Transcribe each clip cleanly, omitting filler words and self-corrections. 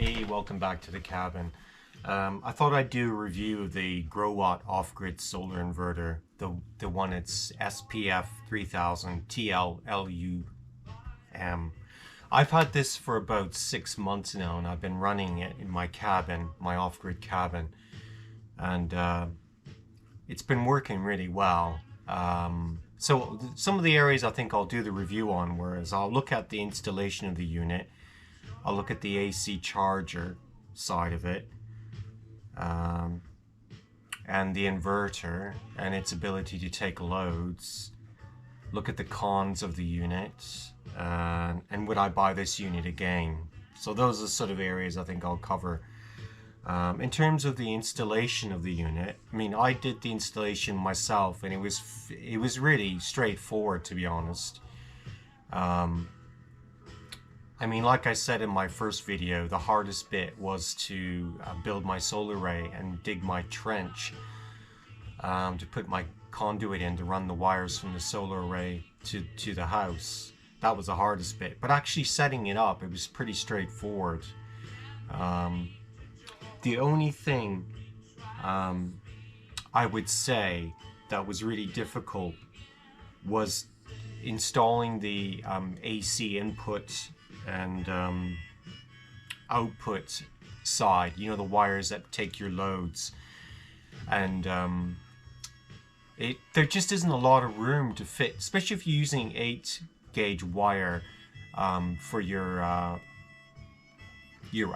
Hey, welcome back to the cabin. I thought I'd do a review of the Growatt off-grid solar inverter, the one it's SPF 3000 LVM. I've had this for about 6 months now, and I've been running it in my cabin, my off-grid cabin, and it's been working really well. So some of the areas I think I'll do the review on, whereas I'll look at the installation of the unit, I'll look at the AC charger side of it, and the inverter and its ability to take loads, look at the cons of the unit, and would I buy this unit again. So those are sort of areas I think I'll cover. In terms of the installation of the unit, I mean, I did the installation myself, and it was really straightforward, to be honest. I mean, like I said in my first video, the hardest bit was to build my solar array and dig my trench to put my conduit in to run the wires from the solar array to the house. That was the hardest bit. But actually setting it up, it was pretty straightforward. The only thing I would say that was really difficult was installing the AC input and output side, you know, the wires that take your loads, and there just isn't a lot of room to fit, especially if you're using 8-gauge wire for your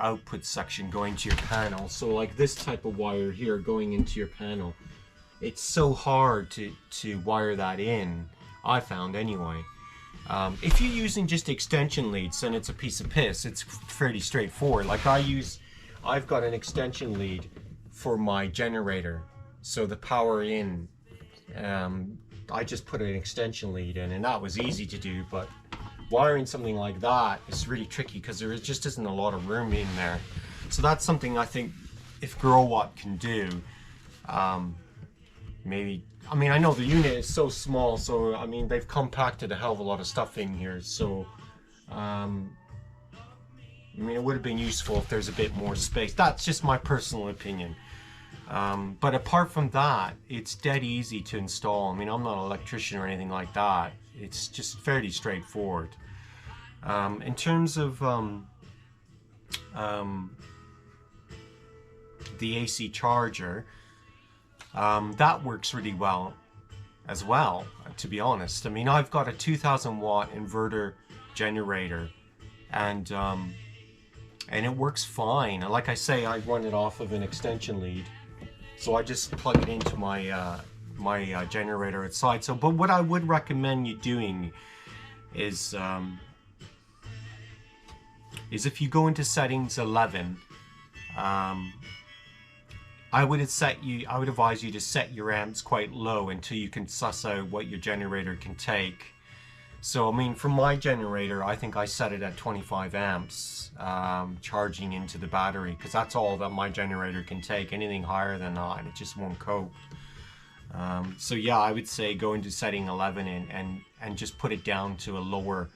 output section going to your panel. So like this type of wire here going into your panel, it's so hard to wire that in, I found anyway. If you're using just extension leads, then it's a piece of piss. It's fairly straightforward. Like I've got an extension lead for my generator, so the power in, I just put an extension lead in, and that was easy to do. But wiring something like that is really tricky because there just isn't a lot of room in there. So that's something I think if Growatt can do, maybe. I mean, I know the unit is so small, so I mean they've compacted a hell of a lot of stuff in here. So I mean, it would have been useful if there's a bit more space. That's just my personal opinion. But apart from that, it's dead easy to install. I mean, I'm not an electrician or anything like that. It's just fairly straightforward. In terms of the AC charger, that works really well as well, to be honest. I mean, I've got a 2000 watt inverter generator, and it works fine. And like I say, I run it off of an extension lead, so I just plug it into my my generator outside. So, but what I would recommend you doing is if you go into settings 11, I would advise you to set your amps quite low until you can suss out what your generator can take. So, I mean, for my generator, I think I set it at 25 amps charging into the battery, because that's all that my generator can take. Anything higher than that, it just won't cope. So yeah, I would say go into setting 11 and just put it down to a lower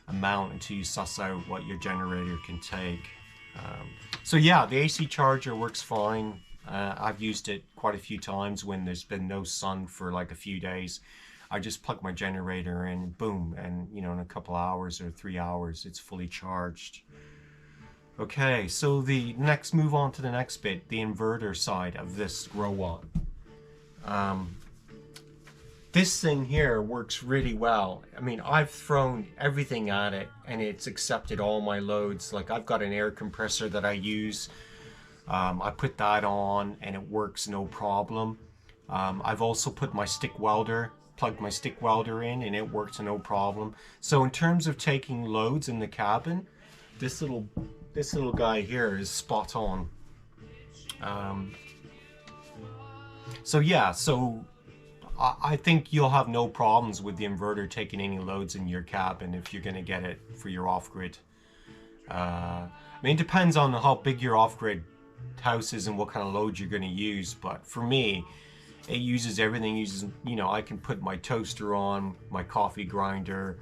amount until you suss out what your generator can take. So yeah, the AC charger works fine. I've used it quite a few times when there's been no sun for like a few days. I just plug my generator in, boom, and you know, in a couple hours or 3 hours, it's fully charged. Okay, so move on to the next bit, the inverter side of this Growatt. This thing here works really well. I mean, I've thrown everything at it and it's accepted all my loads. Like I've got an air compressor that I use. I put that on and it works no problem. I've also put my stick welder, plugged my stick welder in, and it works no problem. So in terms of taking loads in the cabin, this little guy here is spot on. So yeah, so I think you'll have no problems with the inverter taking any loads in your cabin if you're going to get it for your off-grid. I mean, it depends on how big your off-grid house is and what kind of load you're going to use, but for me, it uses everything. You know, I can put my toaster on, my coffee grinder,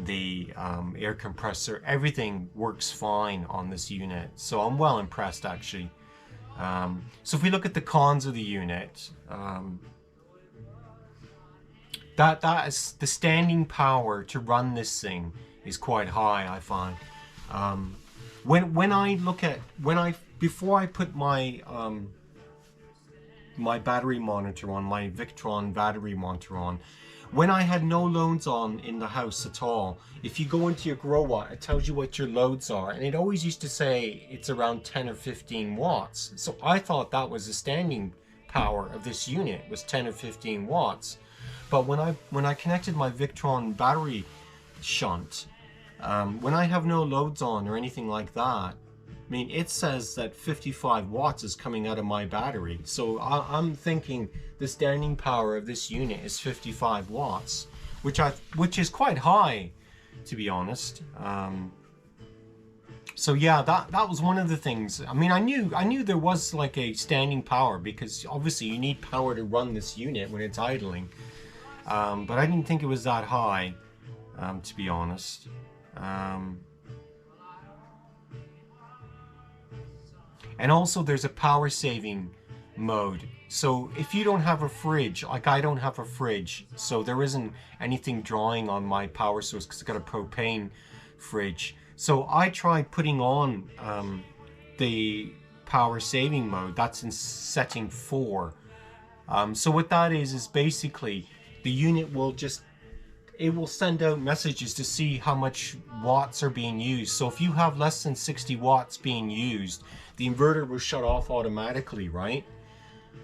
the air compressor, everything works fine on this unit. So I'm well impressed actually. So if we look at the cons of the unit, that is the standing power to run this thing is quite high, I find. When I look at before I put my my battery monitor on, my Victron battery monitor on, when I had no loads on in the house at all, if you go into your Growatt, it tells you what your loads are, and it always used to say it's around 10 or 15 watts. So I thought that was the standing power of this unit, was 10 or 15 watts. But when I connected my Victron battery shunt, when I have no loads on or anything like that, I mean, it says that 55 watts is coming out of my battery. So I'm thinking the standing power of this unit is 55 watts, which is quite high, to be honest. So yeah, that was one of the things. I mean, I knew there was like a standing power, because obviously you need power to run this unit when it's idling. But I didn't think it was that high, to be honest. And also there's a power saving mode. So if you don't have a fridge, like I don't have a fridge, so there isn't anything drawing on my power source because it's got a propane fridge. So I tried putting on the power saving mode. That's in setting 4. So what that is basically the unit will it will send out messages to see how much watts are being used. So if you have less than 60 watts being used, the inverter will shut off automatically, right?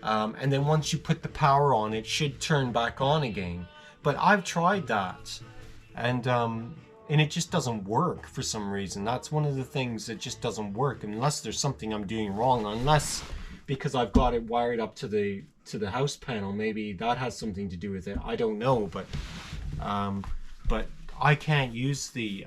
And then once you put the power on, it should turn back on again. But I've tried that, and it just doesn't work for some reason. That's one of the things that just doesn't work, unless there's something I'm doing wrong. Unless because I've got it wired up to the house panel, maybe that has something to do with it. I don't know, but I can't use the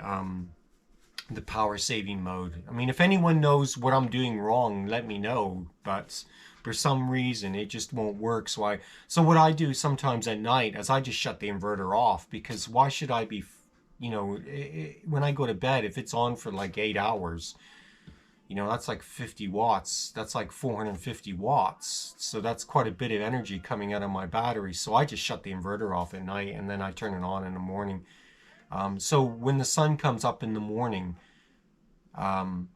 power saving mode. I mean, if anyone knows what I'm doing wrong, let me know. But for some reason, it just won't work. So what I do sometimes at night is I just shut the inverter off, because why should I be, when I go to bed, if it's on for like 8 hours, that's like 50 watts. That's like 450 watts. So that's quite a bit of energy coming out of my battery. So I just shut the inverter off at night, and then I turn it on in the morning. So when the sun comes up in the morning, the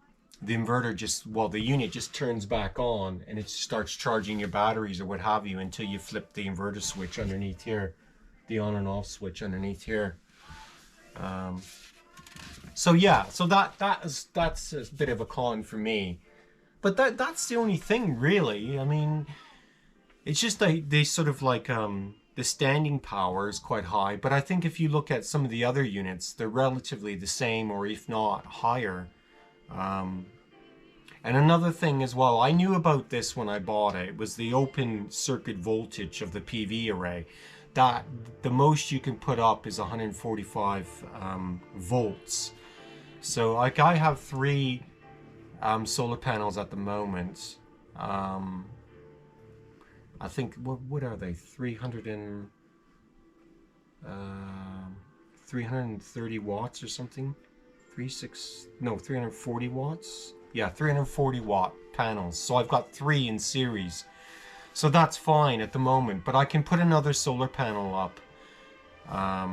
unit just turns back on, and it starts charging your batteries or what have you, until you flip the inverter switch underneath here, the on and off switch underneath here. So yeah, so that's a bit of a con for me, but that's the only thing really. I mean, it's just they sort of like the standing power is quite high, but I think if you look at some of the other units, they're relatively the same, or if not higher. And another thing as well, I knew about this when I bought it, was the open circuit voltage of the PV array. That the most you can put up is 145 volts. So like I have 3 solar panels at the moment. I think what are they? 330 watts or something. 340 watts. Yeah, 340 watt panels. So I've got 3 in series. So that's fine at the moment, but I can put another solar panel up. I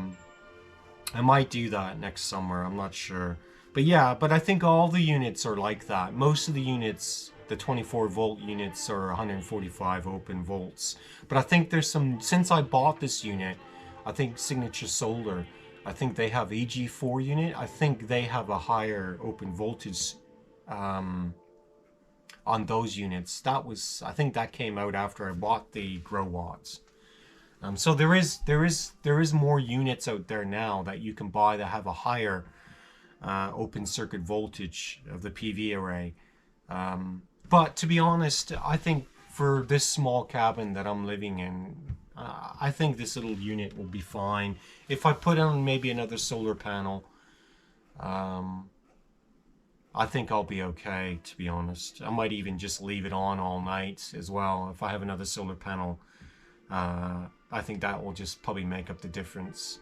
might do that next summer, I'm not sure. But yeah, but I think all the units are like that. Most of the units, the 24 volt units, are 145 open volts. But I think there's some, since I bought this unit, I think Signature Solar, I think they have EG4 unit. I think they have a higher open voltage on those units. I think that came out after I bought the Growatts. So there is more units out there now that you can buy that have a higher open circuit voltage of the PV array. But to be honest, I think for this small cabin that I'm living in, I think this little unit will be fine. If I put on maybe another solar panel, I think I'll be okay, to be honest. I might even just leave it on all night as well. If I have another solar panel, I think that will just probably make up the difference.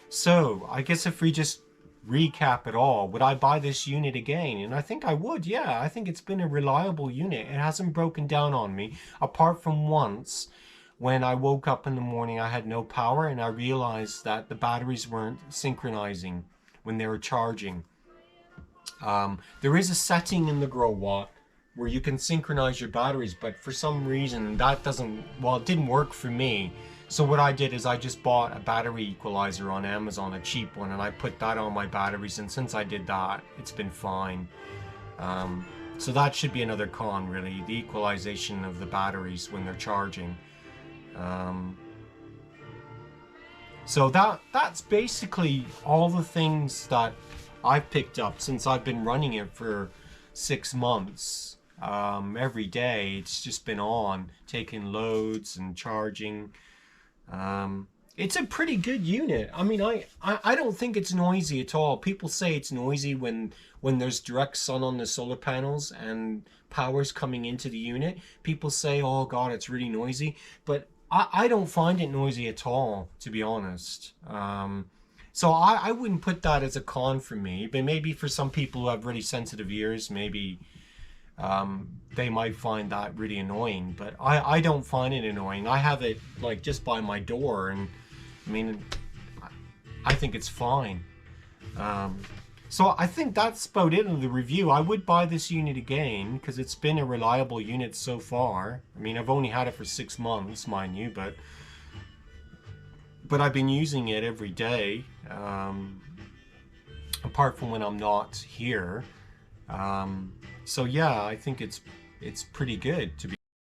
So I guess if we just recap it all, would I buy this unit again? And I think I would. Yeah, I think it's been a reliable unit. It hasn't broken down on me, apart from once when I woke up in the morning. I had no power and I realized that the batteries weren't synchronizing when they were charging. There is a setting in the Growatt where you can synchronize your batteries, but for some reason that doesn't, well, it didn't work for me. So what I did is I just bought a battery equalizer on Amazon, a cheap one, and I put that on my batteries, and since I did that, it's been fine. So that should be another con, really, the equalization of the batteries when they're charging. So that's basically all the things that I've picked up since I've been running it for 6 months. Every day it's just been on, taking loads and charging. It's a pretty good unit. I mean, I don't think it's noisy at all. People say it's noisy when there's direct sun on the solar panels and power's coming into the unit. People say, oh God, it's really noisy. But I don't find it noisy at all, to be honest. So I wouldn't put that as a con for me. But maybe for some people who have really sensitive ears, maybe they might find that really annoying, but I don't find it annoying. I have it like just by my door, and I mean, I think it's fine. So I think that's about it in the review. I would buy this unit again because it's been a reliable unit so far. I mean, I've only had it for 6 months, mind you, but I've been using it every day, apart from when I'm not here. So yeah, I think it's pretty good to be